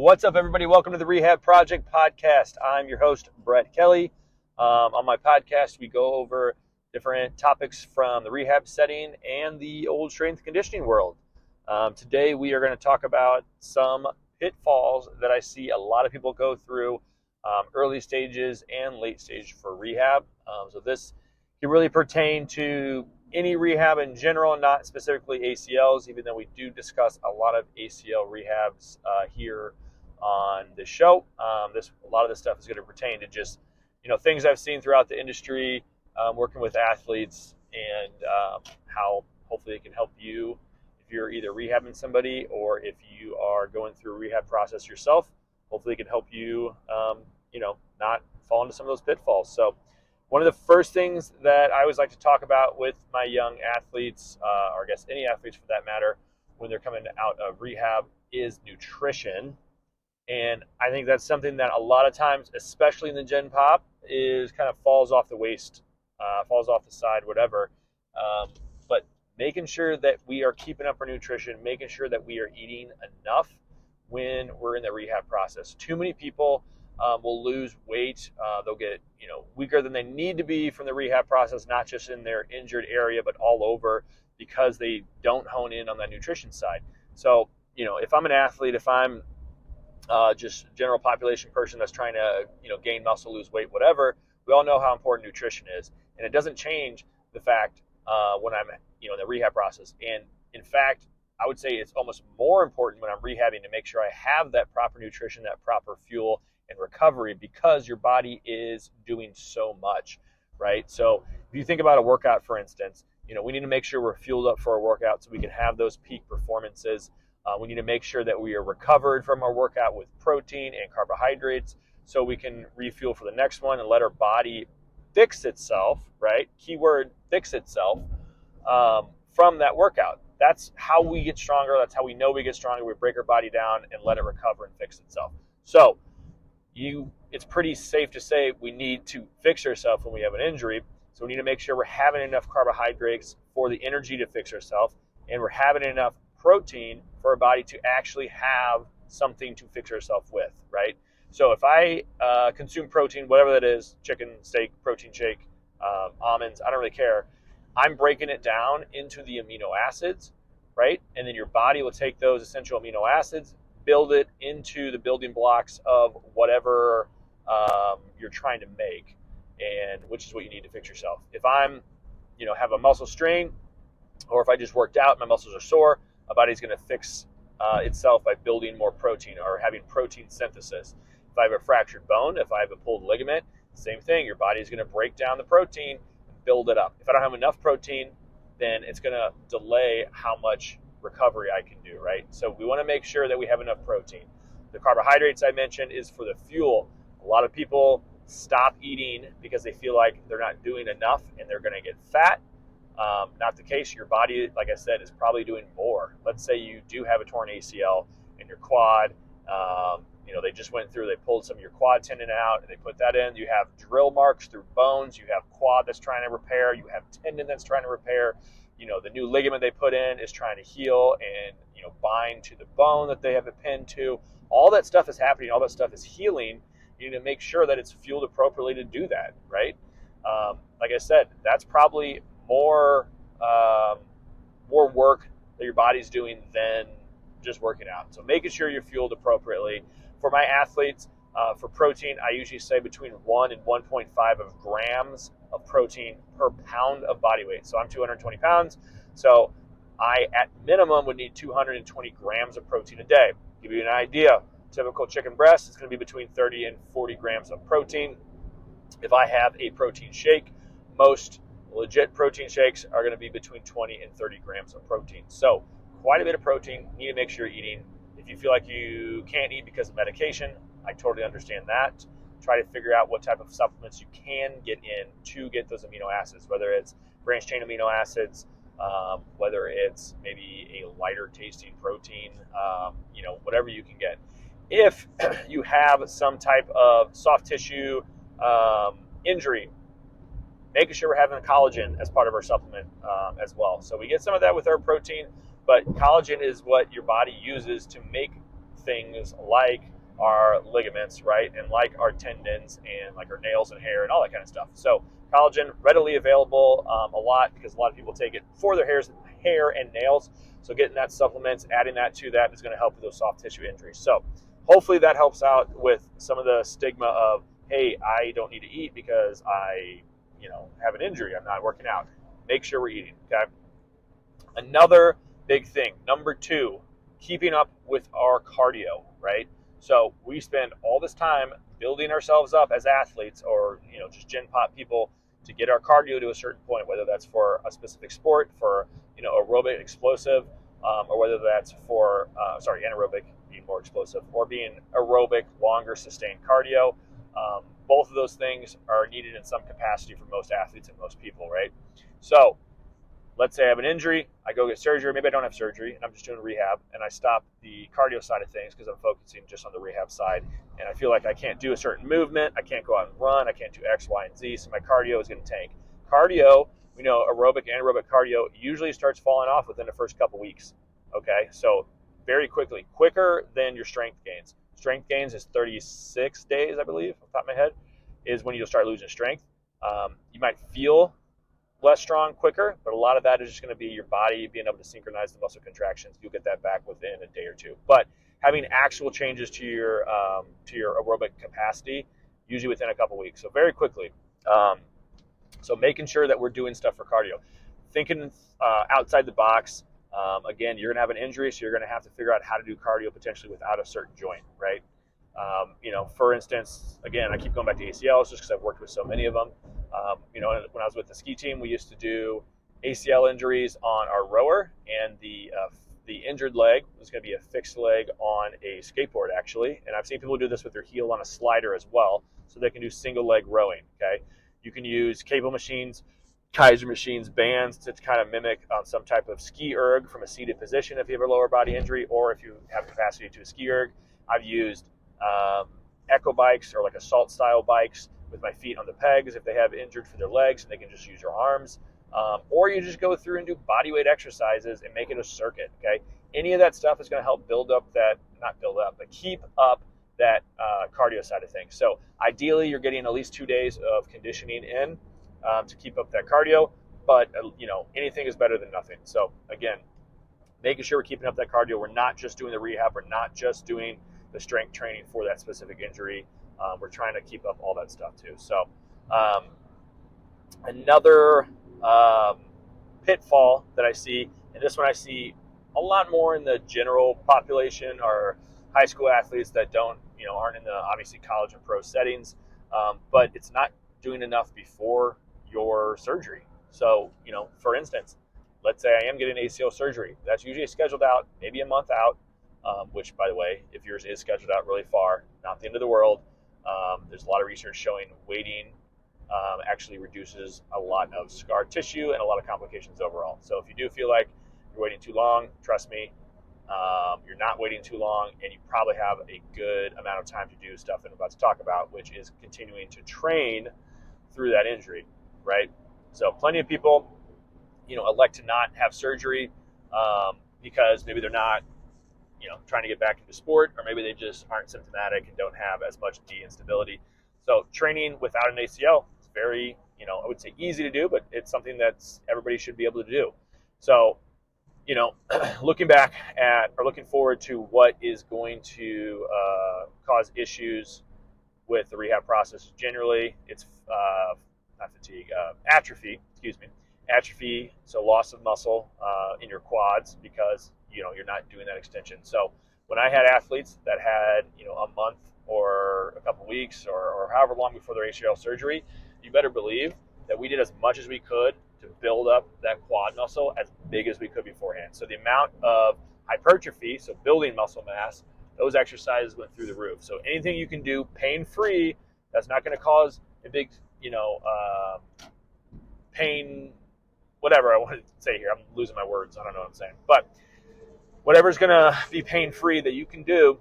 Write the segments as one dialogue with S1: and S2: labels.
S1: What's up, everybody? Welcome to the Rehab Project podcast. I'm your host, Brett Kelly. On my podcast, we go over different topics from the rehab setting and the old strength conditioning world. Today, we are going to talk about some pitfalls that I see a lot of people go through, early stages and late stage for rehab. So this can really pertain to any rehab in general, not specifically ACLs, even though we do discuss a lot of ACL rehabs here on the show. A lot of this stuff is going to pertain to just, things I've seen throughout the industry, working with athletes, and how hopefully it can help you if you're either rehabbing somebody or if you are going through a rehab process yourself. Hopefully it can help you, not fall into some of those pitfalls. So one of the first things that I always like to talk about with my young athletes, or I guess any athletes for that matter, when they're coming out of rehab is nutrition. And I think that's something that a lot of times, especially in the Gen Pop, is kind of falls off the waist, falls off the side, whatever. But making sure that we are keeping up our nutrition, making sure that we are eating enough when we're in the rehab process. Too many people will lose weight. They'll get weaker than they need to be from the rehab process, not just in their injured area, but all over, because they don't hone in on that nutrition side. So, if I'm an athlete, if I'm just general population person that's trying to, gain muscle, lose weight, whatever, we all know how important nutrition is. And it doesn't change the fact when I'm, in the rehab process. And in fact, I would say it's almost more important when I'm rehabbing to make sure I have that proper nutrition, that proper fuel and recovery, because your body is doing so much, right? So if you think about a workout, for instance, we need to make sure we're fueled up for our workout so we can have those peak performances. We need to make sure that we are recovered from our workout with protein and carbohydrates so we can refuel for the next one and let our body fix itself, right? Keyword, fix itself from that workout. That's how we get stronger. That's how we know we get stronger. We break our body down and let it recover and fix itself. So it's pretty safe to say we need to fix ourselves when we have an injury. So we need to make sure we're having enough carbohydrates for the energy to fix ourselves, and we're having enough protein for our body to actually have something to fix ourselves with, right? So if I consume protein, whatever that is, chicken, steak, protein shake, almonds, I don't really care, I'm breaking it down into the amino acids, right? And then your body will take those essential amino acids, build it into the building blocks of whatever you're trying to make, and which is what you need to fix yourself. If I'm, have a muscle strain, or if I just worked out, my muscles are sore, my body's going to fix itself by building more protein or having protein synthesis. If I have a fractured bone, if I have a pulled ligament, same thing. Your body's going to break down the protein and build it up. If I don't have enough protein, then it's going to delay how much recovery I can do, right? So we want to make sure that we have enough protein. The carbohydrates I mentioned is for the fuel. A lot of people stop eating because they feel like they're not doing enough and they're going to get fat. Not the case. Your body, like I said, is probably doing more. Let's say you do have a torn ACL in your quad. They just went through, they pulled some of your quad tendon out and they put that in. You have drill marks through bones. You have quad that's trying to repair. You have tendon that's trying to repair. The new ligament they put in is trying to heal and, bind to the bone that they have it pinned to. All that stuff is happening. All that stuff is healing. You need to make sure that it's fueled appropriately to do that, right? Like I said, that's probably more work that your body's doing than just working out. So making sure you're fueled appropriately. For my athletes, for protein, I usually say between 1 and 1.5 of grams of protein per pound of body weight. So I'm 220 pounds. So I, at minimum, would need 220 grams of protein a day. Give you an idea, typical chicken breast is going to be between 30 and 40 grams of protein. If I have a protein shake, most legit protein shakes are going to be between 20 and 30 grams of protein. So quite a bit of protein. You need to make sure you're eating. If you feel like you can't eat because of medication, I totally understand that. Try to figure out what type of supplements you can get in to get those amino acids, whether it's branched chain amino acids, whether it's maybe a lighter tasting protein, whatever you can get. If you have some type of soft tissue injury, making sure we're having collagen as part of our supplement as well. So we get some of that with our protein, but collagen is what your body uses to make things like our ligaments, right? And like our tendons and like our nails and hair and all that kind of stuff. So collagen, readily available a lot because a lot of people take it for their hair and nails. So getting that supplements, adding that to that is going to help with those soft tissue injuries. So hopefully that helps out with some of the stigma of, hey, I don't need to eat because I, have an injury. I'm not working out. Make sure we're eating, okay? Another big thing, number 2, keeping up with our cardio, right? So we spend all this time building ourselves up as athletes or, just gen pop people to get our cardio to a certain point, whether that's for a specific sport, for, aerobic explosive, or whether that's for, anaerobic, being more explosive, or being aerobic, longer sustained cardio. Both of those things are needed in some capacity for most athletes and most people, right? So let's say I have an injury, I go get surgery, maybe I don't have surgery, and I'm just doing rehab, and I stop the cardio side of things because I'm focusing just on the rehab side, and I feel like I can't do a certain movement, I can't go out and run, I can't do X, Y, and Z, so my cardio is going to tank. Cardio, we know aerobic and anaerobic cardio usually starts falling off within the first couple weeks, okay? So very quickly, quicker than your strength gains. Strength gains is 36 days, I believe, off the top of my head, is when you'll start losing strength. You might feel less strong quicker, but a lot of that is just going to be your body being able to synchronize the muscle contractions. You'll get that back within a day or two. But having actual changes to your aerobic capacity, usually within a couple weeks. So very quickly. So making sure that we're doing stuff for cardio. Thinking outside the box. Again, you're going to have an injury, so you're going to have to figure out how to do cardio potentially without a certain joint, right? For instance, again, I keep going back to ACLs just because I've worked with so many of them. When I was with the ski team, we used to do ACL injuries on our rower, and the injured leg was going to be a fixed leg on a skateboard, actually. And I've seen people do this with their heel on a slider as well, so they can do single leg rowing, okay? You can use cable machines, Kaiser machines, bands to kind of mimic some type of ski erg from a seated position if you have a lower body injury, or if you have capacity to a ski erg. I've used echo bikes or like assault style bikes with my feet on the pegs if they have injured for their legs and they can just use your arms. Or you just go through and do body weight exercises and make it a circuit, okay? Any of that stuff is going to help keep up that cardio side of things. So ideally, you're getting at least 2 days of conditioning in to keep up that cardio, but anything is better than nothing. So again, making sure we're keeping up that cardio. We're not just doing the rehab. We're not just doing the strength training for that specific injury. We're trying to keep up all that stuff too. So another pitfall that I see, and this one I see a lot more in the general population, are high school athletes that aren't in the obviously college and pro settings, but it's not doing enough before your surgery. So, for instance, let's say I am getting ACL surgery. That's usually scheduled out maybe a month out, which, by the way, if yours is scheduled out really far, not the end of the world. There's a lot of research showing waiting actually reduces a lot of scar tissue and a lot of complications overall. So if you do feel like you're waiting too long, trust me, you're not waiting too long, and you probably have a good amount of time to do stuff that I'm about to talk about, which is continuing to train through that injury, right? So plenty of people, elect to not have surgery because maybe they're not, trying to get back into sport, or maybe they just aren't symptomatic and don't have as much knee instability. So training without an ACL is very, I would say easy to do, but it's something that's everybody should be able to do. So, looking forward to what is going to cause issues with the rehab process generally, it's atrophy, atrophy, so loss of muscle in your quads because you're not doing that extension. So when I had athletes that had a month or a couple weeks or however long before their ACL surgery, you better believe that we did as much as we could to build up that quad muscle as big as we could beforehand. So the amount of hypertrophy, so building muscle mass, those exercises went through the roof. So anything you can do pain-free, that's not going to cause a big, pain, whatever I want to say here. I'm losing my words. I don't know what I'm saying. But whatever's going to be pain-free that you can do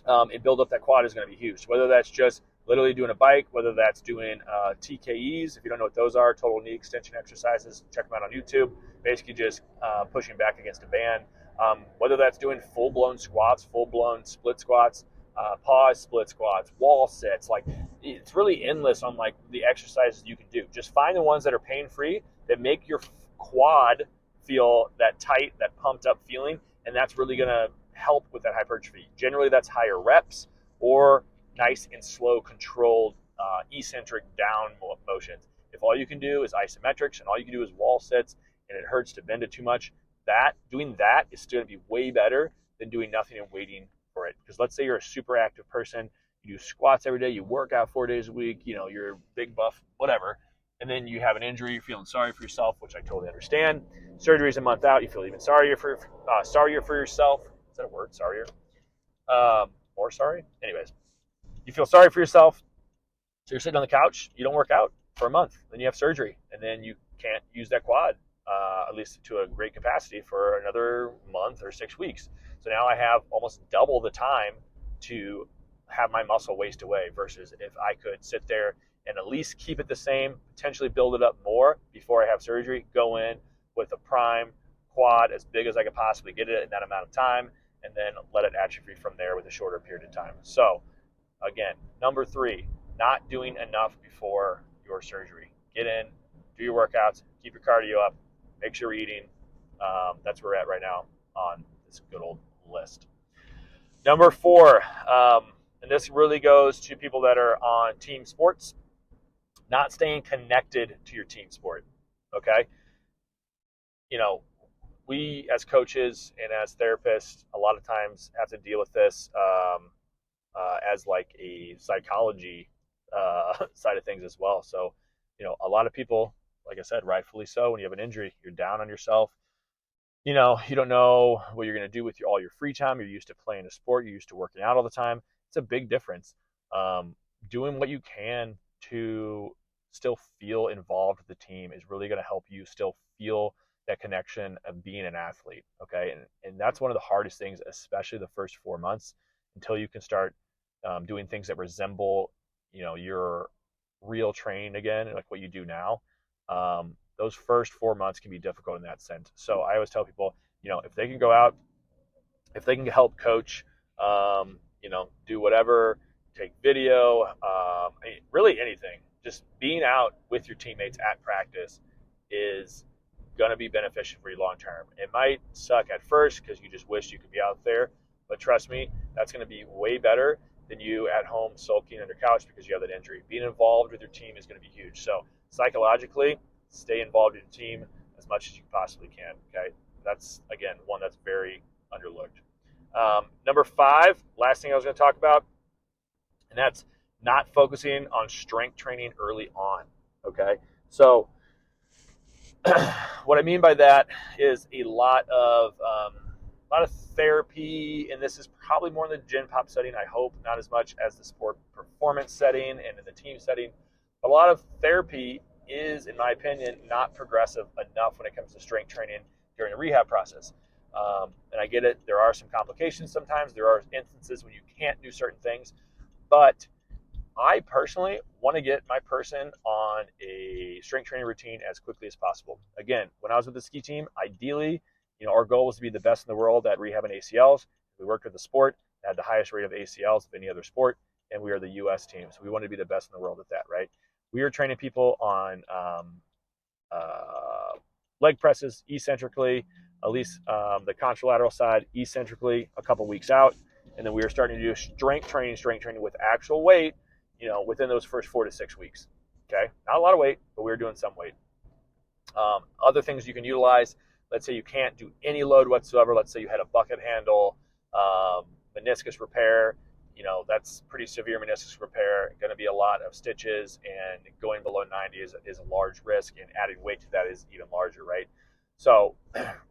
S1: and build up that quad is going to be huge. Whether that's just literally doing a bike, whether that's doing TKEs, if you don't know what those are, total knee extension exercises, check them out on YouTube. Basically just pushing back against a band Whether that's doing full-blown squats, full-blown split squats, pause split squats, wall sits. Like, it's really endless on like the exercises you can do. Just find the ones that are pain-free, that make your quad feel that tight, that pumped up feeling, and that's really going to help with that hypertrophy. Generally, that's higher reps or nice and slow, controlled eccentric down motions. If all you can do is isometrics and all you can do is wall sits and it hurts to bend it too much, doing that is still going to be way better than doing nothing and waiting for it. Because let's say you're a super active person, you do squats every day, you work out 4 days a week, you're a big buff, whatever, and then you have an injury, you're feeling sorry for yourself, which I totally understand. Surgery's a month out, you feel even sorrier for yourself. Is that a word? Sorrier? More sorry? Anyways, you feel sorry for yourself, so you're sitting on the couch, you don't work out for a month, then you have surgery, and then you can't use that quad, at least to a great capacity, for another month or 6 weeks. So now I have almost double the time to have my muscle waste away, versus if I could sit there and at least keep it the same, potentially build it up more before I have surgery, go in with a prime quad as big as I could possibly get it in that amount of time, and then let it atrophy from there with a shorter period of time. So again, number 3, not doing enough before your surgery. Get in, do your workouts, keep your cardio up, make sure you're eating. That's where we're at right now on this good old list. Number 4, and this really goes to people that are on team sports, not staying connected to your team sport. Okay? We as coaches and as therapists a lot of times have to deal with this as like a psychology side of things as well. So, a lot of people, like I said, rightfully so, when you have an injury, you're down on yourself. You don't know what you're going to do with all your free time. You're used to playing a sport. You're used to working out all the time. It's a big difference. Doing what you can to still feel involved with the team is really going to help you still feel that connection of being an athlete. Okay. And that's one of the hardest things, especially the first 4 months, until you can start doing things that resemble, your real training again, like what you do now. Those first 4 months can be difficult in that sense. So I always tell people, if they can go out, if they can help coach, do whatever, take video, really anything, just being out with your teammates at practice is going to be beneficial for you long term. It might suck at first because you just wish you could be out there, but trust me, that's going to be way better than you at home sulking on your couch because you have that injury. Being involved with your team is going to be huge. So psychologically, stay involved in your team as much as you possibly can. Okay, that's again one that's very underlooked. Number 5, last thing I was going to talk about, and that's not focusing on strength training early on. Okay, so what I mean by that is a lot of therapy, and this is probably more in the gen pop setting, I hope, not as much as the sport performance setting and in the team setting. A lot of therapy is, in my opinion, not progressive enough when it comes to strength training during the rehab process. And I get it, there are some complications sometimes, there are instances when you can't do certain things, but I personally want to get my person on a strength training routine as quickly as possible. Again, when I was with the ski team, ideally, our goal was to be the best in the world at rehabbing ACLs. We worked with the sport that had the highest rate of ACLs of any other sport, and we are the U.S. team, so we wanted to be the best in the world at that, right? We were training people on leg presses eccentrically, at least the contralateral side eccentrically a couple weeks out, and then we were starting to do strength training with actual weight, within those first 4 to 6 weeks. Okay, not a lot of weight, but we were doing some weight. Other things you can utilize. Let's say you can't do any load whatsoever. Let's say you had a bucket handle, meniscus repair. That's pretty severe meniscus repair. Going to be a lot of stitches, and going below 90 is a large risk, and adding weight to that is even larger, right? So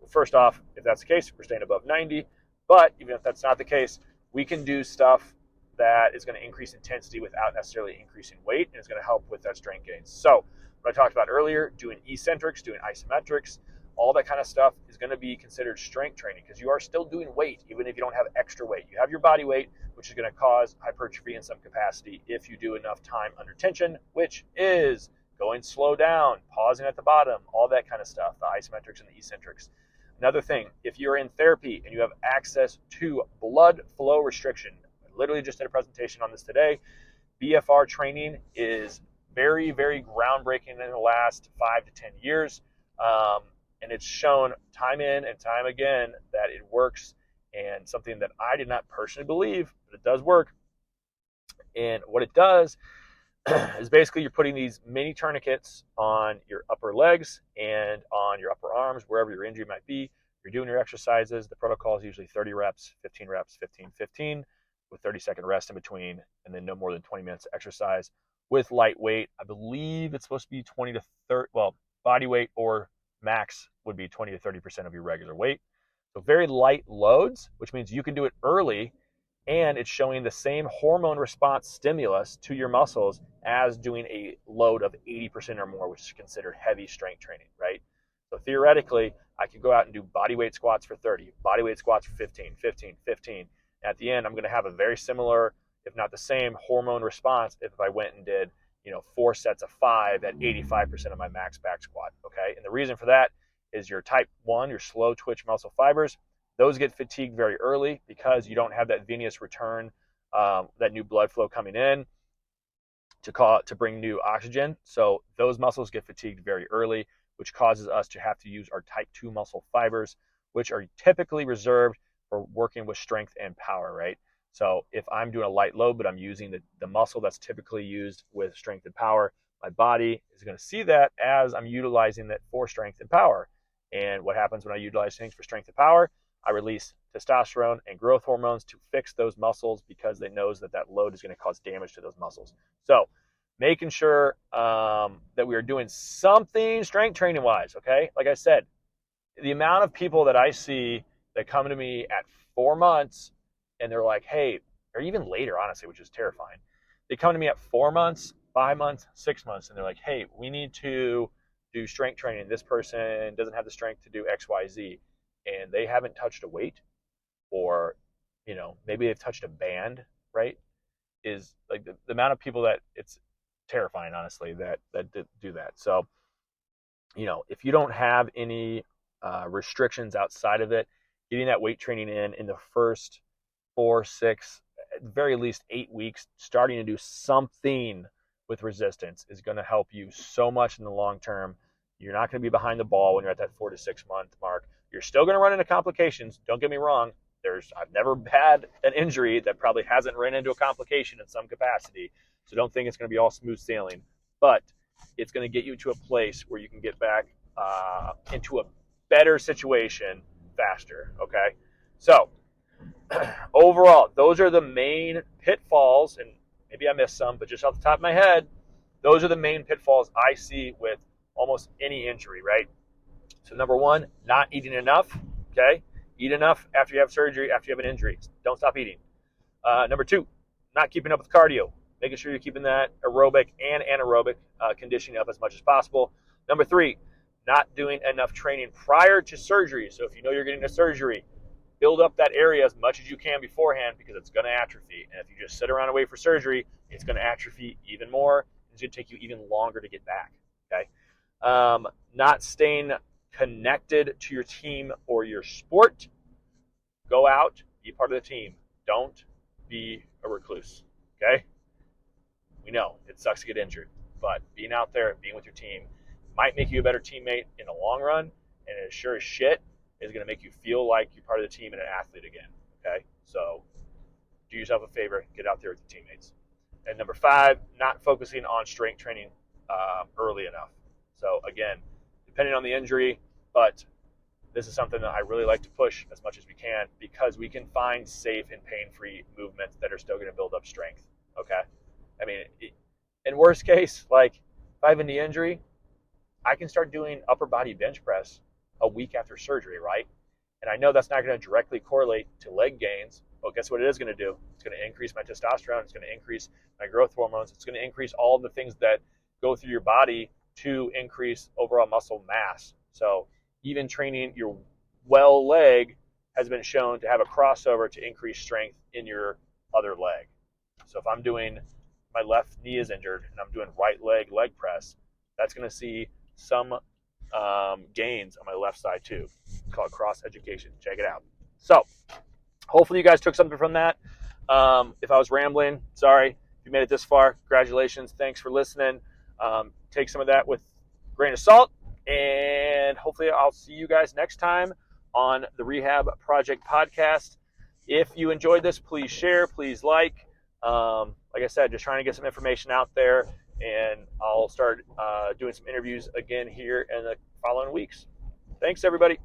S1: first off, if that's the case, we're staying above 90. But even if that's not the case, we can do stuff that is going to increase intensity without necessarily increasing weight, and it's going to help with that strength gains. So what I talked about earlier, doing eccentrics, doing isometrics, all that kind of stuff is going to be considered strength training because you are still doing weight, even if you don't have extra weight. You have your body weight, which is going to cause hypertrophy in some capacity if you do enough time under tension, which is going slow down, pausing at the bottom, all that kind of stuff, the isometrics and the eccentrics. Another thing, if you're in therapy and you have access to blood flow restriction, I literally just did a presentation on this today. BFR training is very, very groundbreaking in the last 5 to 10 years. And it's shown time in and time again that it works, and something that I did not personally believe, but it does work. And what it does is basically you're putting these mini tourniquets on your upper legs and on your upper arms, wherever your injury might be. You're doing your exercises. The protocol is usually 30 reps, 15 reps, 15, 15, with 30-second rest in between, and then no more than 20 minutes of exercise with light weight. I believe it's supposed to be 20 to 30, well, body weight or max would be 20 to 30% of your regular weight. So very light loads, which means you can do it early, and it's showing the same hormone response stimulus to your muscles as doing a load of 80% or more, which is considered heavy strength training, right? So theoretically, I could go out and do body weight squats for 30, body weight squats for 15, 15, 15. And at the end, I'm going to have a very similar, if not the same, hormone response if I went and did, 4 sets of 5 at 85% of my max back squat, okay? And the reason for that is your type 1, your slow twitch muscle fibers, those get fatigued very early because you don't have that venous return, that new blood flow coming in to bring new oxygen. So those muscles get fatigued very early, which causes us to have to use our type 2 muscle fibers, which are typically reserved for working with strength and power, right? So if I'm doing a light load, but I'm using the muscle that's typically used with strength and power, my body is going to see that as I'm utilizing that for strength and power. And what happens when I utilize things for strength and power? I release testosterone and growth hormones to fix those muscles because it knows that load is going to cause damage to those muscles. So making sure that we are doing something strength training wise, okay? Like I said, the amount of people that I see that come to me at 4 months and they're like, hey, or even later, honestly, which is terrifying. They come to me at 4 months, 5 months, 6 months, and they're like, hey, we need to do strength training. This person doesn't have the strength to do X, Y, Z. And they haven't touched a weight, or maybe they've touched a band, right? Is like the amount of people that it's terrifying, honestly, that do that. So if you don't have any restrictions outside of it, getting that weight training in the first 4, 6, at the very least 8 weeks, starting to do something with resistance is going to help you so much in the long term. You're not going to be behind the ball when you're at that 4 to 6 month mark. You're still going to run into complications. Don't get me wrong. I've never had an injury that probably hasn't run into a complication in some capacity. So don't think it's going to be all smooth sailing. But it's going to get you to a place where you can get back into a better situation faster, okay? So overall, those are the main pitfalls, and maybe I missed some, but just off the top of my head, those are the main pitfalls I see with almost any injury, right? So number 1, not eating enough, okay? Eat enough after you have surgery, after you have an injury. Don't stop eating. Number 2, not keeping up with cardio. Making sure you're keeping that aerobic and anaerobic conditioning up as much as possible. Number 3, not doing enough training prior to surgery. So if you know you're getting a surgery, build up that area as much as you can beforehand, because it's going to atrophy. And if you just sit around and wait for surgery, it's going to atrophy even more. It's going to take you even longer to get back, okay? Not staying connected to your team or your sport. Go out, be part of the team. Don't be a recluse, okay? We know it sucks to get injured, but being out there, being with your team might make you a better teammate in the long run, and it sure as shit is going to make you feel like you're part of the team and an athlete again, okay? So do yourself a favor, get out there with your teammates. And number 5, not focusing on strength training early enough. So again, depending on the injury, but this is something that I really like to push as much as we can, because we can find safe and pain-free movements that are still going to build up strength, okay? I mean, in worst case, like if I have a knee injury, I can start doing upper body bench press a week after surgery, right? And I know that's not going to directly correlate to leg gains, but guess what it is going to do? It's going to increase my testosterone. It's going to increase my growth hormones. It's going to increase all of the things that go through your body to increase overall muscle mass. So even training your well leg has been shown to have a crossover to increase strength in your other leg. So if I'm doing, my left knee is injured and I'm doing right leg press, that's going to see some gains on my left side too. It's called Cross Education. Check it out. So hopefully you guys took something from that. If I was rambling, sorry. If you made it this far, congratulations. Thanks for listening. Take some of that with a grain of salt, and hopefully I'll see you guys next time on the Rehab Project Podcast. If you enjoyed this, please share, please like. Like I said, just trying to get some information out there, and I'll start doing some interviews again here in the following weeks. Thanks, everybody.